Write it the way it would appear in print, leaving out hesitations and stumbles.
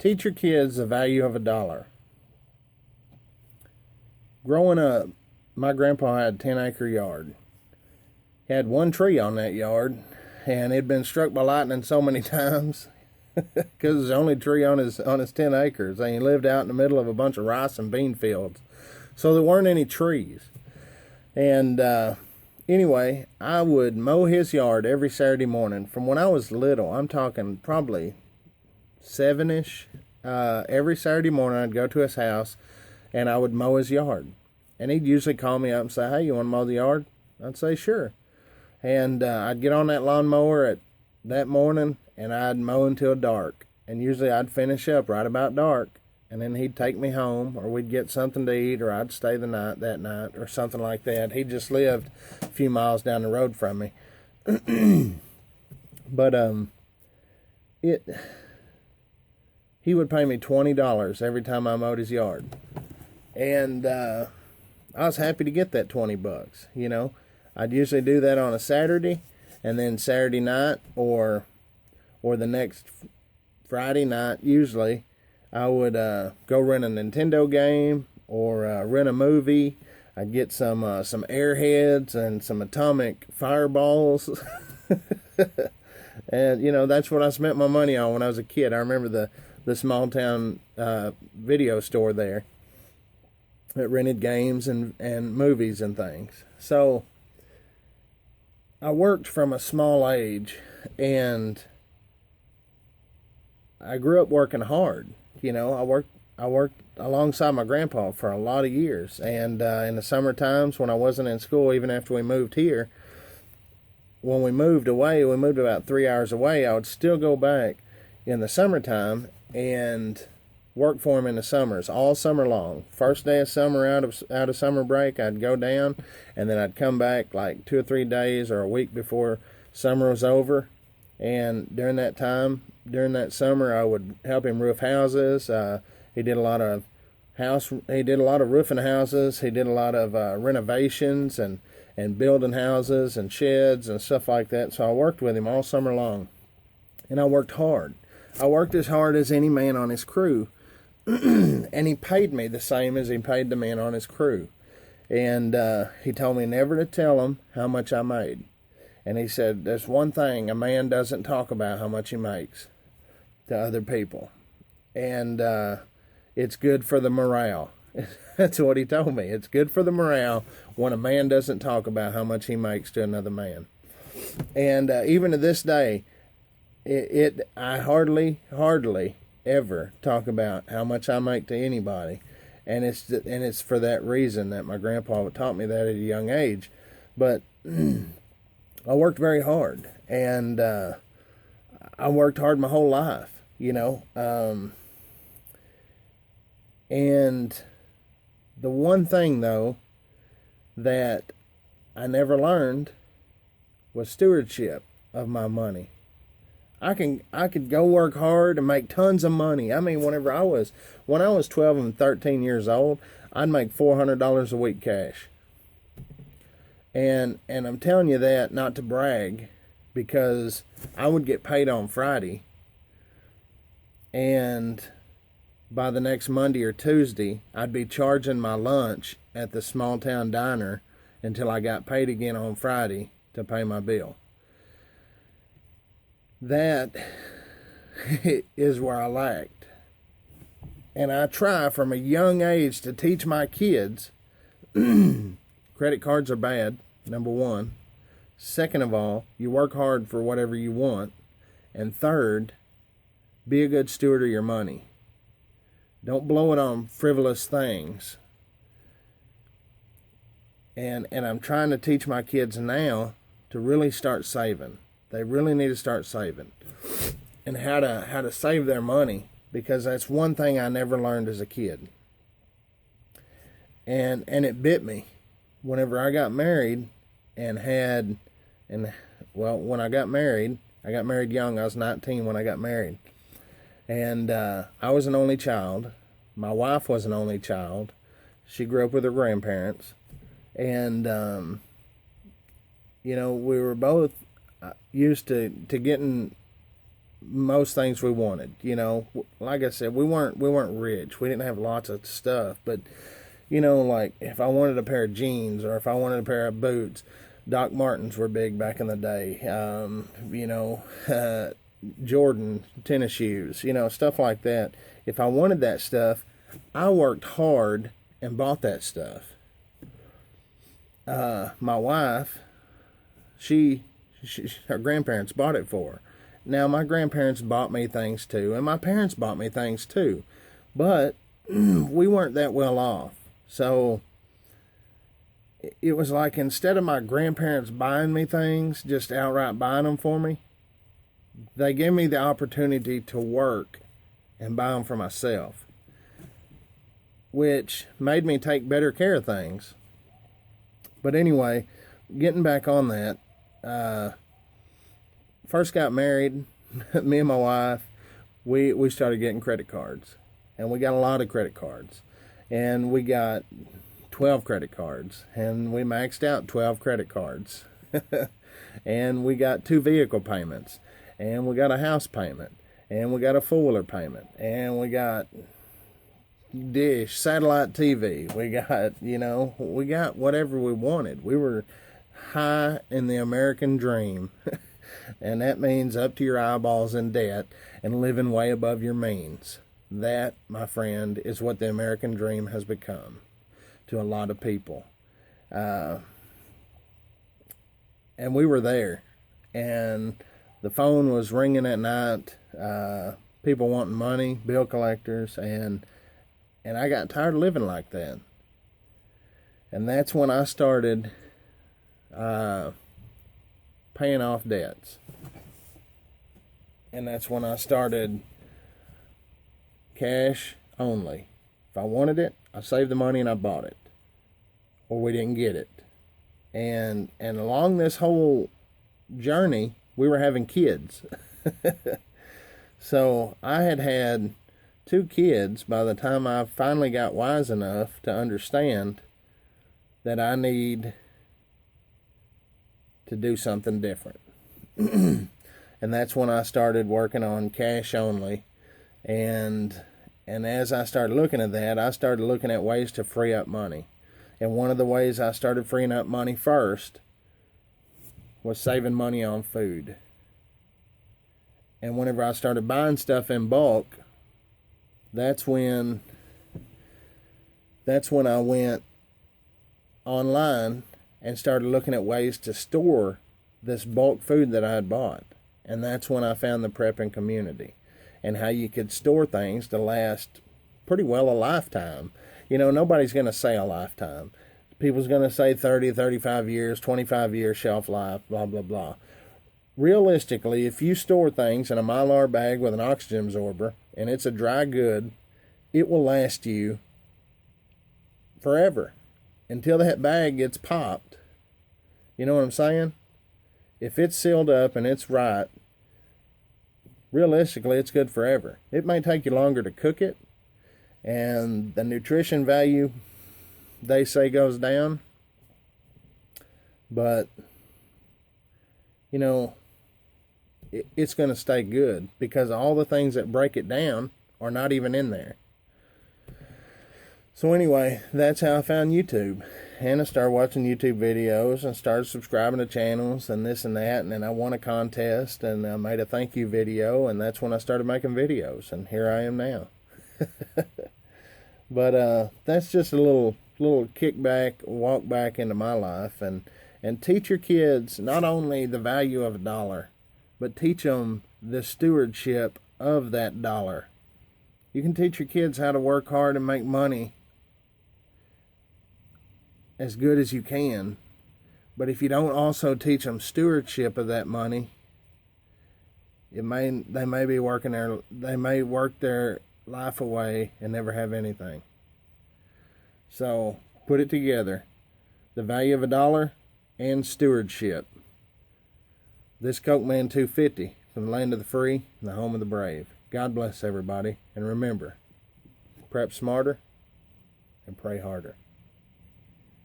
Teach your kids the value of a dollar. Growing up, my grandpa had a 10-acre yard. He had one tree on that yard, and it had been struck by lightning so many times because it was the only tree on his 10 acres. And he lived out in the middle of a bunch of rice and bean fields. So there weren't any trees. And anyway, I would mow his yard every Saturday morning. From when I was little, I'm talking probably 7-ish. Every Saturday morning I'd go to his house and I would mow his yard. And he'd usually call me up and say, "Hey, you want to mow the yard?" I'd say, "Sure." And I'd get on that lawnmower at that morning and I'd mow until dark. And usually I'd finish up right about dark. And then he'd take me home, or we'd get something to eat, or I'd stay the night that night, or something like that. He just lived a few miles down the road from me. But he would pay me $20 every time I mowed his yard. And I was happy to get that $20, you know. I'd usually do that on a Saturday, and then Saturday night or the next Friday night usually, I would go rent a Nintendo game or rent a movie. I'd get some airheads and some atomic fireballs. And, you know, that's what I spent my money on when I was a kid. I remember the small town video store there that rented games and movies and things. So I worked from a small age, and I grew up working hard. You know, I worked alongside my grandpa for a lot of years, and in the summer times when I wasn't in school, even after we moved here, when we moved away, we moved about 3 hours away, I would still go back in the summertime and work for him in the summers, all summer long. First day of summer out of summer break, I'd go down, and then I'd come back like 2 or 3 days or a week before summer was over. And during that time, during that summer, I would help him roof houses. He did a lot of roofing houses. He did a lot of renovations and building houses and sheds and stuff like that. So I worked with him all summer long, and I worked hard. I worked as hard as any man on his crew, and he paid me the same as he paid the men on his crew. And he told me never to tell him how much I made. And he said, "There's one thing, a man doesn't talk about how much he makes to other people. And it's good for the morale." That's what he told me. It's good for the morale when a man doesn't talk about how much he makes to another man. And even to this day, I hardly ever talk about how much I make to anybody. And it's for that reason that my grandpa taught me that at a young age. But I worked very hard, and I worked hard my whole life, you know. And the one thing, though, that I never learned was stewardship of my money. I could go work hard and make tons of money. I mean, when I was 12 and 13 years old, I'd make $400 a week cash. And I'm telling you that not to brag, because I would get paid on Friday, and by the next Monday or Tuesday, I'd be charging my lunch at the small town diner until I got paid again on Friday to pay my bill. That is where I lacked. And I try from a young age to teach my kids credit cards are bad, number one. Second of all, you work hard for whatever you want. And third, be a good steward of your money. Don't blow it on frivolous things. And I'm trying to teach my kids now to really start saving. They really need to start saving. And how to save their money, because that's one thing I never learned as a kid. And it bit me whenever I got married when I got married young. I was 19 when I got married. And I was an only child. My wife was an only child. She grew up with her grandparents. And, you know, we were both used to getting most things we wanted. You know, like I said, we weren't rich. We didn't have lots of stuff, but you know, like if I wanted a pair of jeans or if I wanted a pair of boots, Doc Martens were big back in the day. You know, Jordan tennis shoes, you know, stuff like that. If I wanted that stuff, I worked hard and bought that stuff. My wife, her grandparents bought it for her. Now, my grandparents bought me things too, and my parents bought me things too, but we weren't that well off. So it was like, instead of my grandparents buying me things, just outright buying them for me, they gave me the opportunity to work and buy them for myself, which made me take better care of things. But anyway, getting back on that, first got married, me and my wife, we started getting credit cards. And we got a lot of credit cards. And we got 12 credit cards. And we maxed out 12 credit cards. And we got 2 vehicle payments. And we got a house payment. And we got a 4-wheeler payment. And we got dish, satellite TV. We got, you know, we got whatever we wanted. We were high in the American dream. And that means up to your eyeballs in debt and living way above your means. That, my friend, is what the American dream has become to a lot of people. And we were there. And the phone was ringing at night. People wanting money, bill collectors. And I got tired of living like that. And that's when I started paying off debts. And that's when I started cash only. If I wanted it, I saved the money and I bought it. Or we didn't get it. And along this whole journey, we were having kids. So I had 2 kids by the time I finally got wise enough to understand that I need to do something different. And that's when I started working on cash only. And as I started looking at that, I started looking at ways to free up money. And one of the ways I started freeing up money first was saving money on food. And whenever I started buying stuff in bulk, that's when I went online and started looking at ways to store this bulk food that I had bought. And that's when I found the prepping community and how you could store things to last pretty well a lifetime. You know, nobody's going to say a lifetime. People's going to say 30, 35 years, 25 years shelf life, blah, blah, blah. Realistically, if you store things in a Mylar bag with an oxygen absorber and it's a dry good, it will last you forever until that bag gets popped. You know what I'm saying? If it's sealed up and it's right, realistically, it's good forever. It may take you longer to cook it, and the nutrition value, they say, goes down. But, you know, it's going to stay good because all the things that break it down are not even in there. So anyway, that's how I found YouTube. And I started watching YouTube videos and started subscribing to channels and this and that. And then I won a contest and I made a thank you video. And that's when I started making videos. And here I am now. But that's just a little kickback, walk back into my life. And teach your kids not only the value of $1, but teach them the stewardship of that $1. You can teach your kids how to work hard and make money as good as you can, but if you don't also teach them stewardship of that money, they may work their life away and never have anything. So put it together: the value of $1 and stewardship. This Coke Man 250 from the land of the free and the home of the brave. God bless everybody, and remember, prep smarter and pray harder.